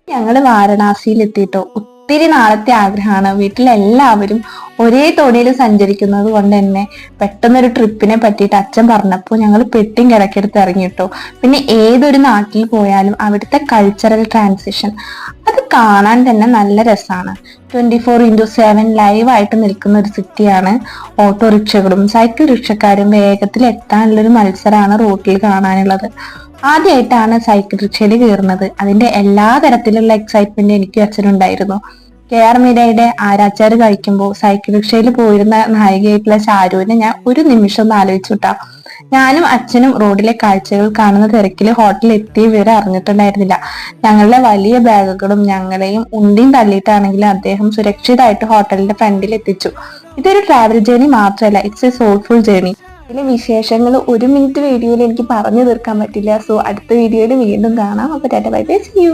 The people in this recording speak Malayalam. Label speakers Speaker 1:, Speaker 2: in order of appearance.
Speaker 1: ഞങ്ങള് വാരണാസിയിൽ എത്തിയിട്ടോ. ഒത്തിരി നാളത്തെ ആഗ്രഹമാണ്. വീട്ടിലെല്ലാവരും ഒരേ തോണിയിൽ സഞ്ചരിക്കുന്നത് കൊണ്ട് തന്നെ പെട്ടെന്നൊരു ട്രിപ്പിനെ പറ്റിയിട്ട് അച്ഛൻ പറഞ്ഞപ്പോൾ ഞങ്ങൾ പെട്ടിയും കിടക്കെടുത്ത് ഇറങ്ങിട്ടോ. പിന്നെ ഏതൊരു നാട്ടിൽ പോയാലും അവിടുത്തെ കൾച്ചറൽ ട്രാൻസിഷൻ അത് കാണാൻ തന്നെ നല്ല രസമാണ്. 24x7 ലൈവായിട്ട് നിൽക്കുന്ന ഒരു സിറ്റിയാണ്. ഓട്ടോറിക്ഷകളും സൈക്കിൾ റിക്ഷക്കാരും വേഗത്തിൽ എത്താനുള്ളൊരു മത്സരമാണ് റോട്ടിൽ കാണാനുള്ളത്. ആദ്യമായിട്ടാണ് സൈക്കിൾ റിക്ഷയിൽ കയറുന്നത്. അതിന്റെ എല്ലാ തരത്തിലുള്ള എക്സൈറ്റ്മെന്റ് എനിക്കും അച്ഛനുണ്ടായിരുന്നു. KR മീരയുടെ ആരാച്ചാർ കഴിക്കുമ്പോൾ സൈക്കിൾ റിക്ഷയിൽ പോയിരുന്ന നായികയായിട്ടുള്ള ഷാരുവിനെ ഞാൻ ഒരു നിമിഷം ഒന്ന് ആലോചിച്ചുട്ടാ. ഞാനും അച്ഛനും റോഡിലെ കാഴ്ചകൾ കാണുന്ന തിരക്കിൽ ഹോട്ടലിൽ എത്തിയ വിവരം അറിഞ്ഞിട്ടുണ്ടായിരുന്നില്ല. ഞങ്ങളുടെ വലിയ ബാഗുകളും ഞങ്ങളെയും ഉണ്ടിയും തള്ളിയിട്ടാണെങ്കിലും അദ്ദേഹം സുരക്ഷിതമായിട്ട് ഹോട്ടലിന്റെ ഫ്രണ്ടിൽ എത്തിച്ചു. ഇതൊരു ട്രാവൽ ജേർണി മാത്രമല്ല, ഇറ്റ്സ് എ സോൾഫുൾ ജേർണി. ഇതിലെ വിശേഷങ്ങൾ 1 മിനിറ്റ് വീഡിയോയിൽ എനിക്ക് പറഞ്ഞു തീർക്കാൻ പറ്റില്ല. സോ അടുത്ത വീഡിയോയിൽ വീണ്ടും കാണാം. അപ്പൊ tata bye bye, see U.